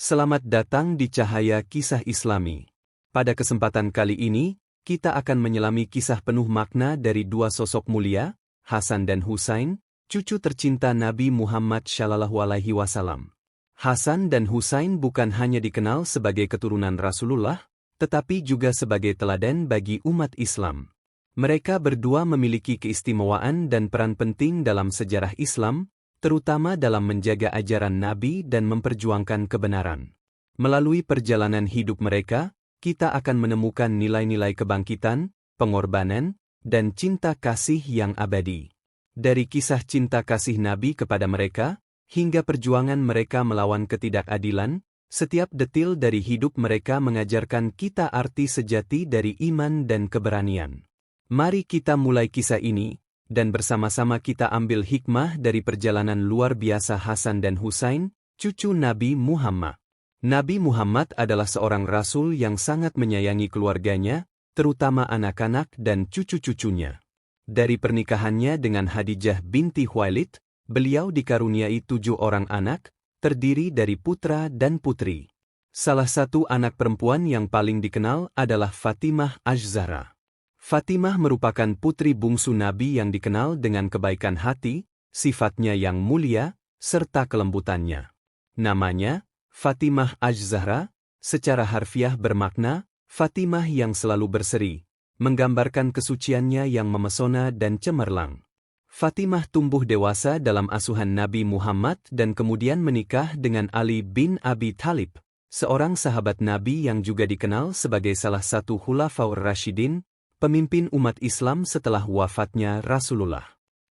Selamat datang di Cahaya Kisah Islami. Pada kesempatan kali ini, kita akan menyelami kisah penuh makna dari dua sosok mulia, Hasan dan Husain, cucu tercinta Nabi Muhammad SAW. Hasan dan Husain bukan hanya dikenal sebagai keturunan Rasulullah, tetapi juga sebagai teladan bagi umat Islam. Mereka berdua memiliki keistimewaan dan peran penting dalam sejarah Islam, terutama dalam menjaga ajaran Nabi dan memperjuangkan kebenaran. Melalui perjalanan hidup mereka, kita akan menemukan nilai-nilai kebangkitan, pengorbanan, dan cinta kasih yang abadi. Dari kisah cinta kasih Nabi kepada mereka, hingga perjuangan mereka melawan ketidakadilan, setiap detil dari hidup mereka mengajarkan kita arti sejati dari iman dan keberanian. Mari kita mulai kisah ini, dan bersama-sama kita ambil hikmah dari perjalanan luar biasa Hasan dan Husain, cucu Nabi Muhammad. Nabi Muhammad adalah seorang rasul yang sangat menyayangi keluarganya, terutama anak-anak dan cucu-cucunya. Dari pernikahannya dengan Khadijah binti Khuwailid, beliau dikaruniai 7 orang anak, terdiri dari putra dan putri. Salah satu anak perempuan yang paling dikenal adalah Fatimah Az-Zahra. Fatimah merupakan putri bungsu Nabi yang dikenal dengan kebaikan hati, sifatnya yang mulia, serta kelembutannya. Namanya, Fatimah Az-Zahra, secara harfiah bermakna, Fatimah yang selalu berseri, menggambarkan kesuciannya yang memesona dan cemerlang. Fatimah tumbuh dewasa dalam asuhan Nabi Muhammad dan kemudian menikah dengan Ali bin Abi Thalib, seorang sahabat Nabi yang juga dikenal sebagai salah satu Khulafaur Rasyidin, pemimpin umat Islam setelah wafatnya Rasulullah.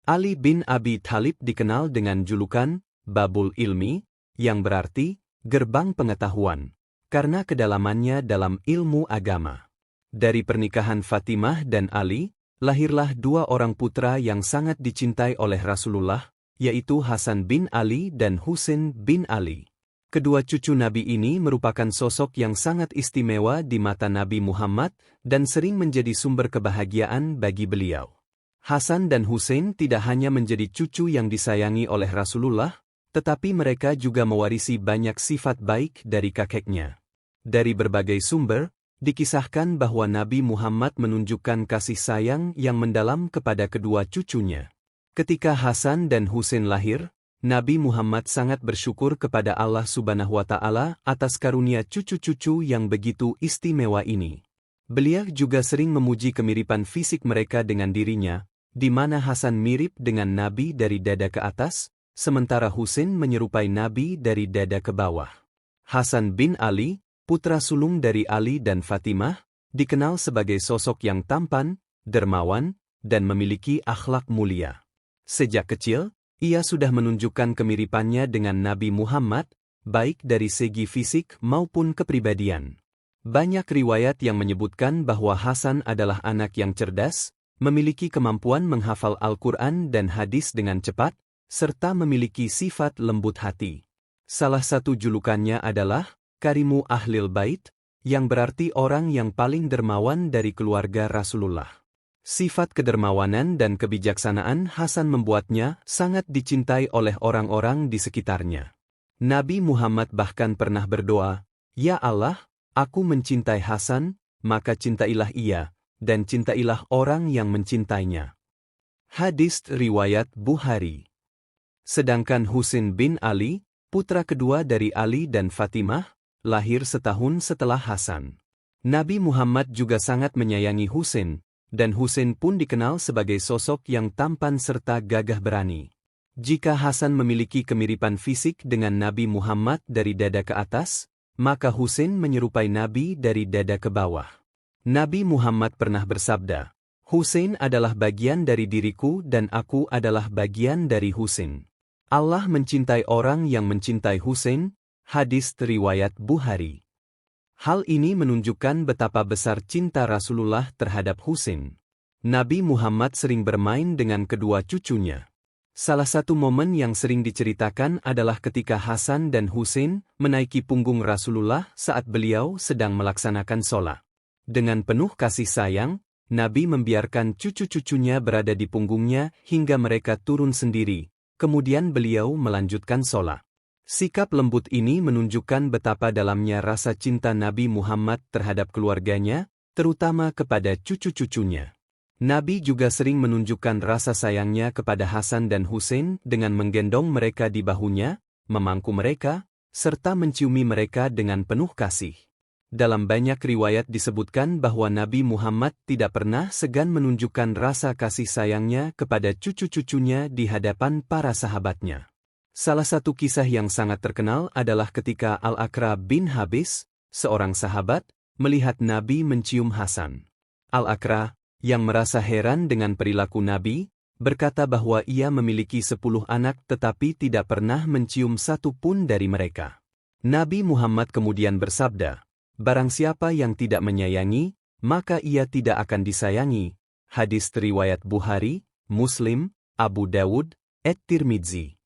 Ali bin Abi Thalib dikenal dengan julukan Babul Ilmi, yang berarti gerbang pengetahuan, karena kedalamannya dalam ilmu agama. Dari pernikahan Fatimah dan Ali, lahirlah 2 orang putra yang sangat dicintai oleh Rasulullah, yaitu Hasan bin Ali dan Husain bin Ali. Kedua cucu Nabi ini merupakan sosok yang sangat istimewa di mata Nabi Muhammad dan sering menjadi sumber kebahagiaan bagi beliau. Hasan dan Husain tidak hanya menjadi cucu yang disayangi oleh Rasulullah, tetapi mereka juga mewarisi banyak sifat baik dari kakeknya. Dari berbagai sumber, dikisahkan bahwa Nabi Muhammad menunjukkan kasih sayang yang mendalam kepada kedua cucunya. Ketika Hasan dan Husain lahir, Nabi Muhammad sangat bersyukur kepada Allah Subhanahu wa Ta'ala atas karunia cucu-cucu yang begitu istimewa ini. Beliau juga sering memuji kemiripan fisik mereka dengan dirinya, di mana Hasan mirip dengan Nabi dari dada ke atas, sementara Husain menyerupai Nabi dari dada ke bawah. Hasan bin Ali, putra sulung dari Ali dan Fatimah, dikenal sebagai sosok yang tampan, dermawan, dan memiliki akhlak mulia. Sejak kecil, ia sudah menunjukkan kemiripannya dengan Nabi Muhammad, baik dari segi fisik maupun kepribadian. Banyak riwayat yang menyebutkan bahwa Hasan adalah anak yang cerdas, memiliki kemampuan menghafal Al-Quran dan hadis dengan cepat, serta memiliki sifat lembut hati. Salah satu julukannya adalah Karimu Ahlil Bait, yang berarti orang yang paling dermawan dari keluarga Rasulullah. Sifat kedermawanan dan kebijaksanaan Hasan membuatnya sangat dicintai oleh orang-orang di sekitarnya. Nabi Muhammad bahkan pernah berdoa, "Ya Allah, aku mencintai Hasan, maka cintailah ia, dan cintailah orang yang mencintainya." Hadis riwayat Bukhari. Sedangkan Husain bin Ali, putra kedua dari Ali dan Fatimah, lahir setahun setelah Hasan. Nabi Muhammad juga sangat menyayangi Husain, dan Husain pun dikenal sebagai sosok yang tampan serta gagah berani. Jika Hasan memiliki kemiripan fisik dengan Nabi Muhammad dari dada ke atas, maka Husain menyerupai Nabi dari dada ke bawah. Nabi Muhammad pernah bersabda, "Husain adalah bagian dari diriku dan aku adalah bagian dari Husain. Allah mencintai orang yang mencintai Husain." Hadis riwayat Bukhari. Hal ini menunjukkan betapa besar cinta Rasulullah terhadap Husain. Nabi Muhammad sering bermain dengan kedua cucunya. Salah satu momen yang sering diceritakan adalah ketika Hasan dan Husain menaiki punggung Rasulullah saat beliau sedang melaksanakan sholat. Dengan penuh kasih sayang, Nabi membiarkan cucu-cucunya berada di punggungnya hingga mereka turun sendiri, kemudian beliau melanjutkan sholat. Sikap lembut ini menunjukkan betapa dalamnya rasa cinta Nabi Muhammad terhadap keluarganya, terutama kepada cucu-cucunya. Nabi juga sering menunjukkan rasa sayangnya kepada Hasan dan Husain dengan menggendong mereka di bahunya, memangku mereka, serta menciumi mereka dengan penuh kasih. Dalam banyak riwayat disebutkan bahwa Nabi Muhammad tidak pernah segan menunjukkan rasa kasih sayangnya kepada cucu-cucunya di hadapan para sahabatnya. Salah satu kisah yang sangat terkenal adalah ketika Al-Aqra bin Habis, seorang sahabat, melihat Nabi mencium Hasan. Al-Aqra, yang merasa heran dengan perilaku Nabi, berkata bahwa ia memiliki 10 anak tetapi tidak pernah mencium satu pun dari mereka. Nabi Muhammad kemudian bersabda, "Barang siapa yang tidak menyayangi, maka ia tidak akan disayangi." Hadis riwayat Bukhari, Muslim, Abu Dawud, At-Tirmidzi.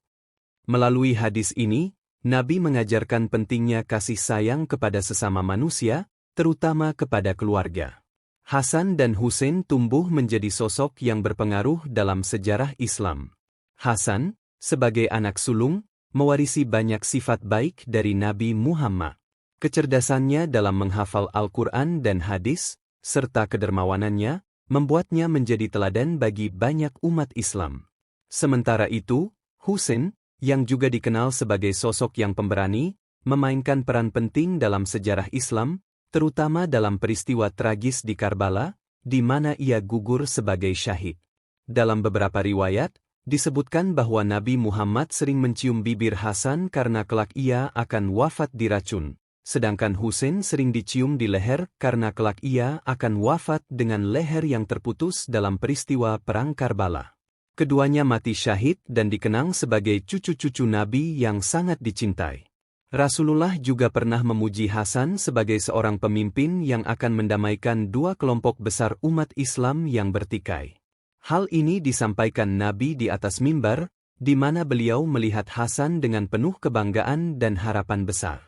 Melalui hadis ini, Nabi mengajarkan pentingnya kasih sayang kepada sesama manusia, terutama kepada keluarga. Hasan dan Husain tumbuh menjadi sosok yang berpengaruh dalam sejarah Islam. Hasan, sebagai anak sulung, mewarisi banyak sifat baik dari Nabi Muhammad. Kecerdasannya dalam menghafal Al-Quran dan hadis, serta kedermawanannya, membuatnya menjadi teladan bagi banyak umat Islam. Sementara itu, Husain, yang juga dikenal sebagai sosok yang pemberani, memainkan peran penting dalam sejarah Islam, terutama dalam peristiwa tragis di Karbala, di mana ia gugur sebagai syahid. Dalam beberapa riwayat, disebutkan bahwa Nabi Muhammad sering mencium bibir Hasan karena kelak ia akan wafat diracun, sedangkan Husain sering dicium di leher karena kelak ia akan wafat dengan leher yang terputus dalam peristiwa Perang Karbala. Keduanya mati syahid dan dikenang sebagai cucu-cucu Nabi yang sangat dicintai. Rasulullah juga pernah memuji Hasan sebagai seorang pemimpin yang akan mendamaikan dua kelompok besar umat Islam yang bertikai. Hal ini disampaikan Nabi di atas mimbar, di mana beliau melihat Hasan dengan penuh kebanggaan dan harapan besar.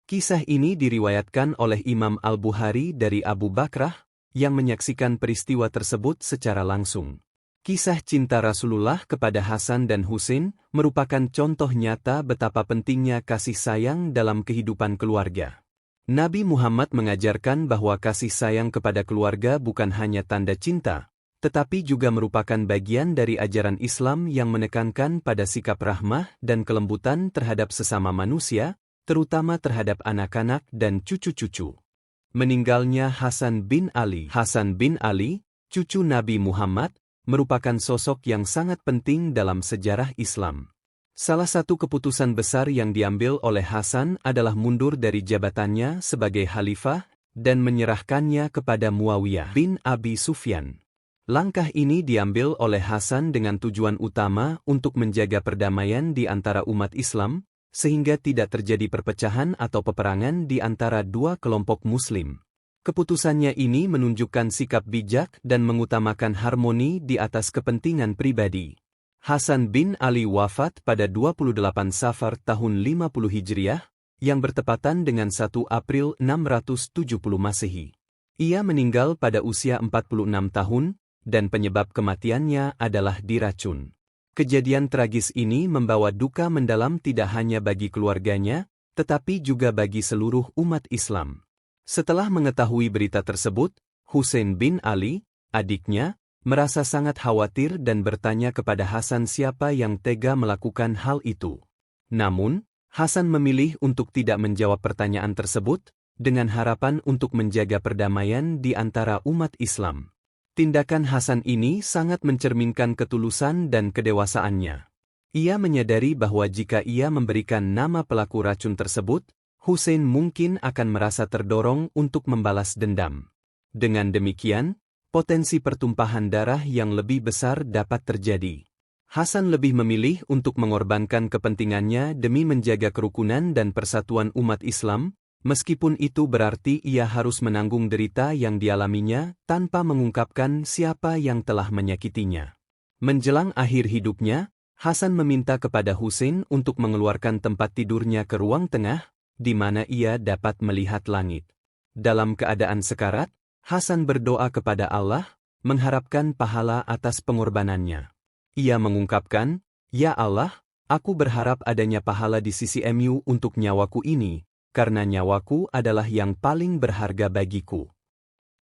Kisah ini diriwayatkan oleh Imam Al-Bukhari dari Abu Bakrah, yang menyaksikan peristiwa tersebut secara langsung. Kisah cinta Rasulullah kepada Hasan dan Husain merupakan contoh nyata betapa pentingnya kasih sayang dalam kehidupan keluarga. Nabi Muhammad mengajarkan bahwa kasih sayang kepada keluarga bukan hanya tanda cinta, tetapi juga merupakan bagian dari ajaran Islam yang menekankan pada sikap rahmah dan kelembutan terhadap sesama manusia, terutama terhadap anak-anak dan cucu-cucu. Meninggalnya Hasan bin Ali. Hasan bin Ali, cucu Nabi Muhammad, merupakan sosok yang sangat penting dalam sejarah Islam. Salah satu keputusan besar yang diambil oleh Hasan adalah mundur dari jabatannya sebagai khalifah dan menyerahkannya kepada Muawiyah bin Abi Sufyan. Langkah ini diambil oleh Hasan dengan tujuan utama untuk menjaga perdamaian di antara umat Islam, sehingga tidak terjadi perpecahan atau peperangan di antara dua kelompok Muslim. Keputusannya ini menunjukkan sikap bijak dan mengutamakan harmoni di atas kepentingan pribadi. Hasan bin Ali wafat pada 28 Safar tahun 50 Hijriah, yang bertepatan dengan 1 April 670 Masehi. Ia meninggal pada usia 46 tahun, dan penyebab kematiannya adalah diracun. Kejadian tragis ini membawa duka mendalam tidak hanya bagi keluarganya, tetapi juga bagi seluruh umat Islam. Setelah mengetahui berita tersebut, Husain bin Ali, adiknya, merasa sangat khawatir dan bertanya kepada Hasan siapa yang tega melakukan hal itu. Namun, Hasan memilih untuk tidak menjawab pertanyaan tersebut, dengan harapan untuk menjaga perdamaian di antara umat Islam. Tindakan Hasan ini sangat mencerminkan ketulusan dan kedewasaannya. Ia menyadari bahwa jika ia memberikan nama pelaku racun tersebut, Husain mungkin akan merasa terdorong untuk membalas dendam. Dengan demikian, potensi pertumpahan darah yang lebih besar dapat terjadi. Hasan lebih memilih untuk mengorbankan kepentingannya demi menjaga kerukunan dan persatuan umat Islam, meskipun itu berarti ia harus menanggung derita yang dialaminya tanpa mengungkapkan siapa yang telah menyakitinya. Menjelang akhir hidupnya, Hasan meminta kepada Husain untuk mengeluarkan tempat tidurnya ke ruang tengah, di mana ia dapat melihat langit. Dalam keadaan sekarat, Hasan berdoa kepada Allah, mengharapkan pahala atas pengorbanannya. Ia mengungkapkan, "Ya Allah, Aku berharap adanya pahala di sisi MU untuk nyawaku ini, karena nyawaku adalah yang paling berharga bagiku.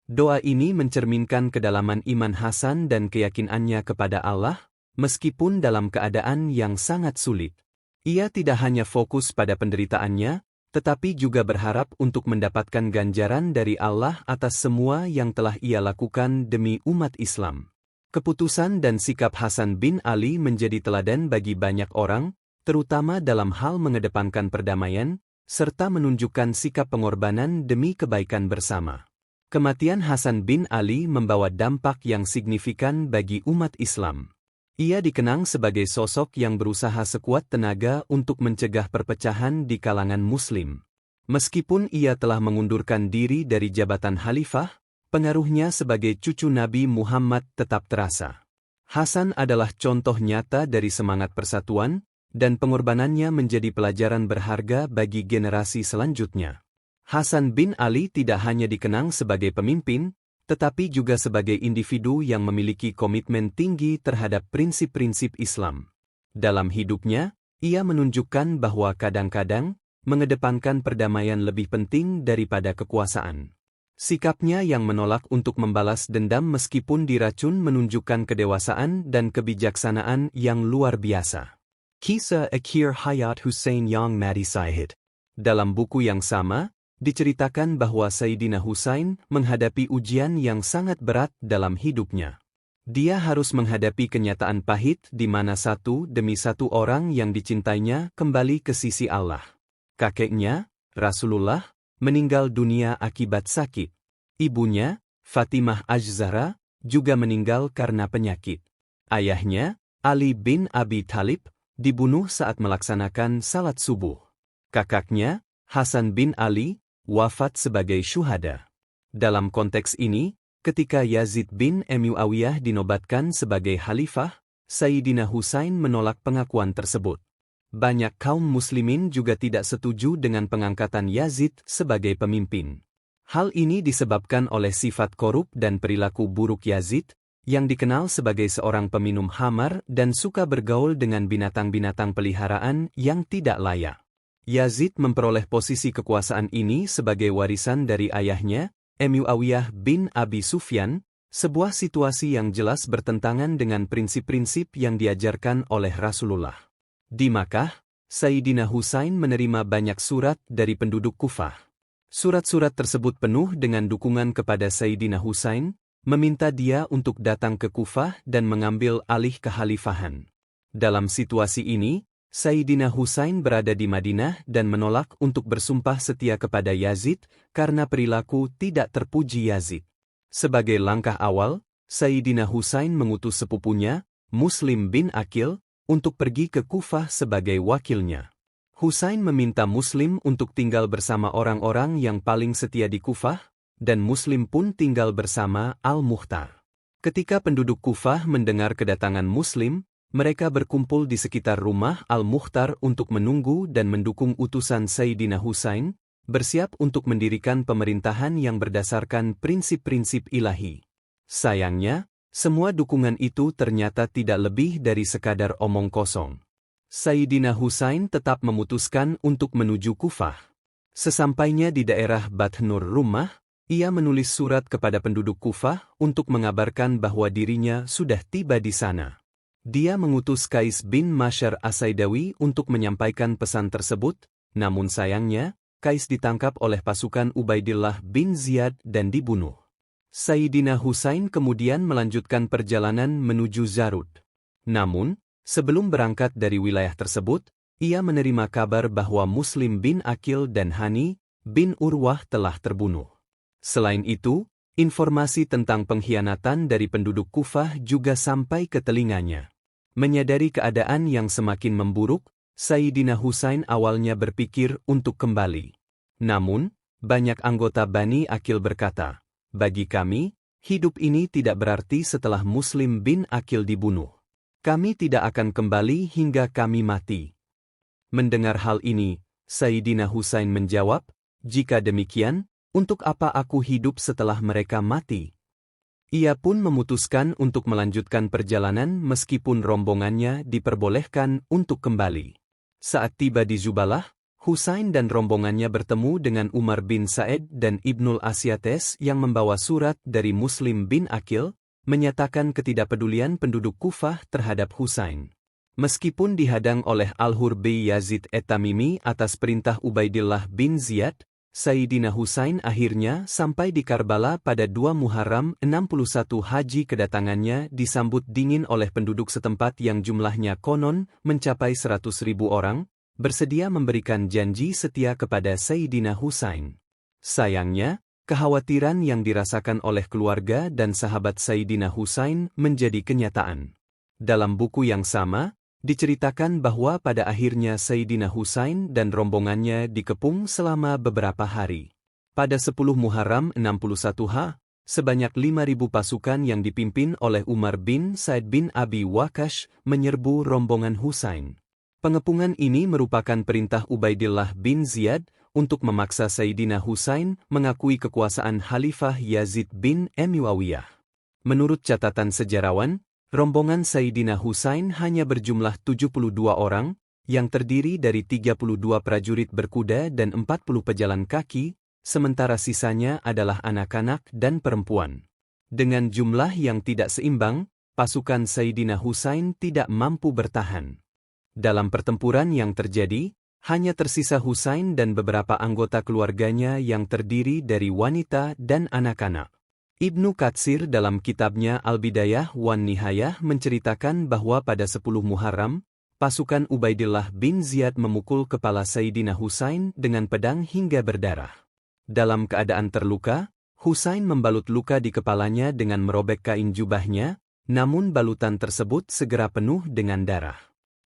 Doa ini mencerminkan kedalaman iman Hasan dan keyakinannya kepada Allah, meskipun dalam keadaan yang sangat sulit. Ia tidak hanya fokus pada penderitaannya, tetapi juga berharap untuk mendapatkan ganjaran dari Allah atas semua yang telah ia lakukan demi umat Islam. Keputusan dan sikap Hasan bin Ali menjadi teladan bagi banyak orang, terutama dalam hal mengedepankan perdamaian, serta menunjukkan sikap pengorbanan demi kebaikan bersama. Kematian Hasan bin Ali membawa dampak yang signifikan bagi umat Islam. Ia dikenang sebagai sosok yang berusaha sekuat tenaga untuk mencegah perpecahan di kalangan Muslim. Meskipun ia telah mengundurkan diri dari jabatan khalifah, pengaruhnya sebagai cucu Nabi Muhammad tetap terasa. Hasan adalah contoh nyata dari semangat persatuan, dan pengorbanannya menjadi pelajaran berharga bagi generasi selanjutnya. Hasan bin Ali tidak hanya dikenang sebagai pemimpin, tetapi juga sebagai individu yang memiliki komitmen tinggi terhadap prinsip-prinsip Islam. Dalam hidupnya, ia menunjukkan bahwa kadang-kadang, mengedepankan perdamaian lebih penting daripada kekuasaan. Sikapnya yang menolak untuk membalas dendam meskipun diracun menunjukkan kedewasaan dan kebijaksanaan yang luar biasa. Kisah Akhir Hayat Hussein Yang Mati Syahid. Dalam buku yang sama, diceritakan bahwa Sayyidina Husain menghadapi ujian yang sangat berat dalam hidupnya. Dia harus menghadapi kenyataan pahit di mana satu demi satu orang yang dicintainya kembali ke sisi Allah. Kakeknya, Rasulullah, meninggal dunia akibat sakit. Ibunya, Fatimah Az-Zahra, juga meninggal karena penyakit. Ayahnya, Ali bin Abi Thalib, dibunuh saat melaksanakan salat subuh. Kakaknya, Hasan bin Ali, wafat sebagai syuhada. Dalam konteks ini, ketika Yazid bin Muawiyah dinobatkan sebagai khalifah, Sayyidina Husain menolak pengakuan tersebut. Banyak kaum muslimin juga tidak setuju dengan pengangkatan Yazid sebagai pemimpin. Hal ini disebabkan oleh sifat korup dan perilaku buruk Yazid, yang dikenal sebagai seorang peminum khamar dan suka bergaul dengan binatang-binatang peliharaan yang tidak layak. Yazid memperoleh posisi kekuasaan ini sebagai warisan dari ayahnya, Muawiyah bin Abi Sufyan, sebuah situasi yang jelas bertentangan dengan prinsip-prinsip yang diajarkan oleh Rasulullah. Di Makkah, Sayyidina Husain menerima banyak surat dari penduduk Kufah. Surat-surat tersebut penuh dengan dukungan kepada Sayyidina Husain, meminta dia untuk datang ke Kufah dan mengambil alih kekhalifahan. Dalam situasi ini, Sayyidina Husain berada di Madinah dan menolak untuk bersumpah setia kepada Yazid karena perilaku tidak terpuji Yazid. Sebagai langkah awal, Sayyidina Husain mengutus sepupunya, Muslim bin Aqil, untuk pergi ke Kufah sebagai wakilnya. Husain meminta Muslim untuk tinggal bersama orang-orang yang paling setia di Kufah, dan Muslim pun tinggal bersama Al-Mukhtar. Ketika penduduk Kufah mendengar kedatangan Muslim, mereka berkumpul di sekitar rumah Al-Mukhtar untuk menunggu dan mendukung utusan Sayyidina Husain, bersiap untuk mendirikan pemerintahan yang berdasarkan prinsip-prinsip ilahi. Sayangnya, semua dukungan itu ternyata tidak lebih dari sekadar omong kosong. Sayyidina Husain tetap memutuskan untuk menuju Kufah. Sesampainya di daerah Bathnur Rumah, ia menulis surat kepada penduduk Kufah untuk mengabarkan bahwa dirinya sudah tiba di sana. Dia mengutus Qais bin Mashar As-Saidawi untuk menyampaikan pesan tersebut, namun sayangnya, Qais ditangkap oleh pasukan Ubaidillah bin Ziyad dan dibunuh. Sayyidina Husain kemudian melanjutkan perjalanan menuju Zarud. Namun, sebelum berangkat dari wilayah tersebut, ia menerima kabar bahwa Muslim bin Aqil dan Hani bin Urwah telah terbunuh. Selain itu, informasi tentang pengkhianatan dari penduduk Kufah juga sampai ke telinganya. Menyadari keadaan yang semakin memburuk, Sayyidina Husain awalnya berpikir untuk kembali. Namun, banyak anggota Bani Aqil berkata, "Bagi kami, hidup ini tidak berarti setelah Muslim bin Aqil dibunuh. Kami tidak akan kembali hingga kami mati." Mendengar hal ini, Sayyidina Husain menjawab, "Jika demikian, untuk apa aku hidup setelah mereka mati?" Ia pun memutuskan untuk melanjutkan perjalanan meskipun rombongannya diperbolehkan untuk kembali. Saat tiba di Zubalah, Husain dan rombongannya bertemu dengan Umar bin Said dan Ibnul Asyates yang membawa surat dari Muslim bin Aqil, menyatakan ketidakpedulian penduduk Kufah terhadap Husain. Meskipun dihadang oleh Al-Hur bin Yazid at-Tamimi atas perintah Ubaidillah bin Ziyad, Sayyidina Husain akhirnya sampai di Karbala pada 2 Muharram 61 Haji. Kedatangannya disambut dingin oleh penduduk setempat yang jumlahnya konon mencapai 100.000 orang, bersedia memberikan janji setia kepada Sayyidina Husain. Sayangnya, kekhawatiran yang dirasakan oleh keluarga dan sahabat Sayyidina Husain menjadi kenyataan. Dalam buku yang sama, diceritakan bahwa pada akhirnya Sayyidina Husain dan rombongannya dikepung selama beberapa hari. Pada 10 Muharram 61 sebanyak 5.000 pasukan yang dipimpin oleh Umar bin Said bin Abi Waqqas menyerbu rombongan Husain. Pengepungan ini merupakan perintah Ubaidillah bin Ziyad untuk memaksa Sayyidina Husain mengakui kekuasaan Khalifah Yazid bin Muawiyah. Menurut catatan sejarawan, rombongan Sayyidina Husain hanya berjumlah 72 orang, yang terdiri dari 32 prajurit berkuda dan 40 pejalan kaki, sementara sisanya adalah anak-anak dan perempuan. Dengan jumlah yang tidak seimbang, pasukan Sayyidina Husain tidak mampu bertahan. Dalam pertempuran yang terjadi, hanya tersisa Husain dan beberapa anggota keluarganya yang terdiri dari wanita dan anak-anak. Ibnu Katsir dalam kitabnya Al-Bidayah wan Nihayah menceritakan bahwa pada 10 Muharram, pasukan Ubaidillah bin Ziyad memukul kepala Sayyidina Husain dengan pedang hingga berdarah. Dalam keadaan terluka, Husain membalut luka di kepalanya dengan merobek kain jubahnya, namun balutan tersebut segera penuh dengan darah.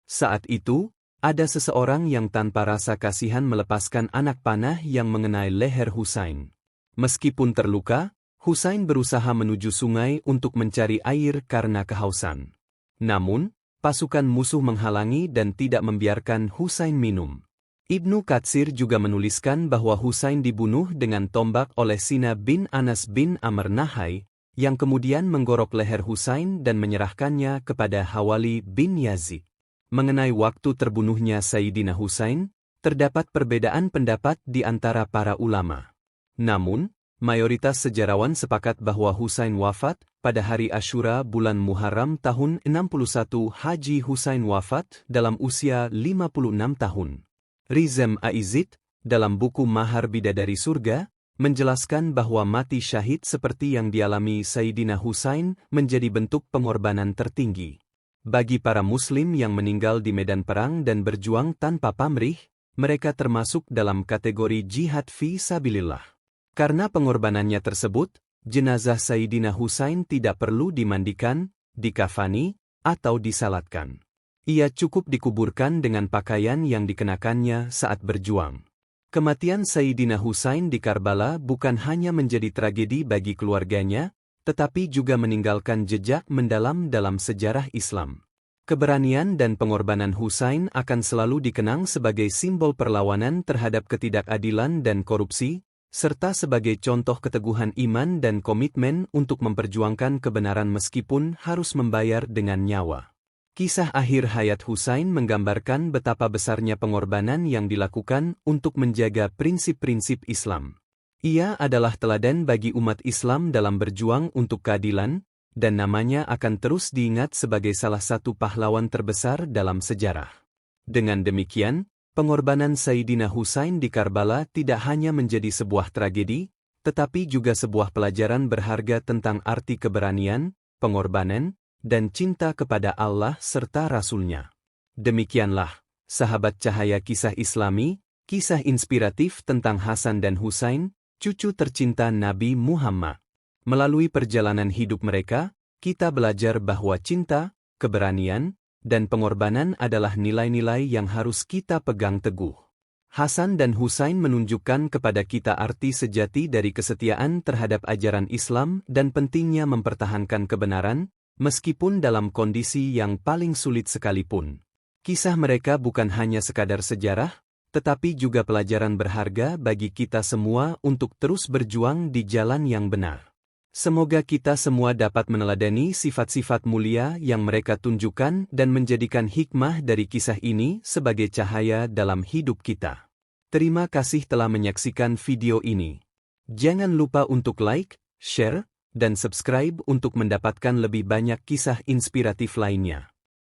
Saat itu, ada seseorang yang tanpa rasa kasihan melepaskan anak panah yang mengenai leher Husain. Meskipun terluka, Husain berusaha menuju sungai untuk mencari air karena kehausan. Namun, pasukan musuh menghalangi dan tidak membiarkan Husain minum. Ibnu Katsir juga menuliskan bahwa Husain dibunuh dengan tombak oleh Sina bin Anas bin Amr Nahai, yang kemudian menggorok leher Husain dan menyerahkannya kepada Hawali bin Yazid. Mengenai waktu terbunuhnya Sayyidina Husain, terdapat perbedaan pendapat di antara para ulama. Namun, mayoritas sejarawan sepakat bahwa Husain wafat pada hari Asyura bulan Muharram tahun 61 Haji. Husain wafat dalam usia 56 tahun. Rizam Aizid, dalam buku Mahar Bidadari Surga, menjelaskan bahwa mati syahid seperti yang dialami Sayyidina Husain menjadi bentuk pengorbanan tertinggi. Bagi para muslim yang meninggal di medan perang dan berjuang tanpa pamrih, mereka termasuk dalam kategori jihad fi sabilillah. Karena pengorbanannya tersebut, jenazah Sayyidina Husain tidak perlu dimandikan, dikafani, atau disalatkan. Ia cukup dikuburkan dengan pakaian yang dikenakannya saat berjuang. Kematian Sayyidina Husain di Karbala bukan hanya menjadi tragedi bagi keluarganya, tetapi juga meninggalkan jejak mendalam dalam sejarah Islam. Keberanian dan pengorbanan Husain akan selalu dikenang sebagai simbol perlawanan terhadap ketidakadilan dan korupsi, serta sebagai contoh keteguhan iman dan komitmen untuk memperjuangkan kebenaran meskipun harus membayar dengan nyawa. Kisah akhir hayat Husain menggambarkan betapa besarnya pengorbanan yang dilakukan untuk menjaga prinsip-prinsip Islam. Ia adalah teladan bagi umat Islam dalam berjuang untuk keadilan, dan namanya akan terus diingat sebagai salah satu pahlawan terbesar dalam sejarah. Dengan demikian, pengorbanan Sayyidina Husain di Karbala tidak hanya menjadi sebuah tragedi, tetapi juga sebuah pelajaran berharga tentang arti keberanian, pengorbanan, dan cinta kepada Allah serta Rasul-Nya. Demikianlah, sahabat cahaya kisah Islami, kisah inspiratif tentang Hasan dan Husain, cucu tercinta Nabi Muhammad. Melalui perjalanan hidup mereka, kita belajar bahwa cinta, keberanian, dan pengorbanan adalah nilai-nilai yang harus kita pegang teguh. Hasan dan Husain menunjukkan kepada kita arti sejati dari kesetiaan terhadap ajaran Islam dan pentingnya mempertahankan kebenaran, meskipun dalam kondisi yang paling sulit sekalipun. Kisah mereka bukan hanya sekadar sejarah, tetapi juga pelajaran berharga bagi kita semua untuk terus berjuang di jalan yang benar. Semoga kita semua dapat meneladani sifat-sifat mulia yang mereka tunjukkan dan menjadikan hikmah dari kisah ini sebagai cahaya dalam hidup kita. Terima kasih telah menyaksikan video ini. Jangan lupa untuk like, share, dan subscribe untuk mendapatkan lebih banyak kisah inspiratif lainnya.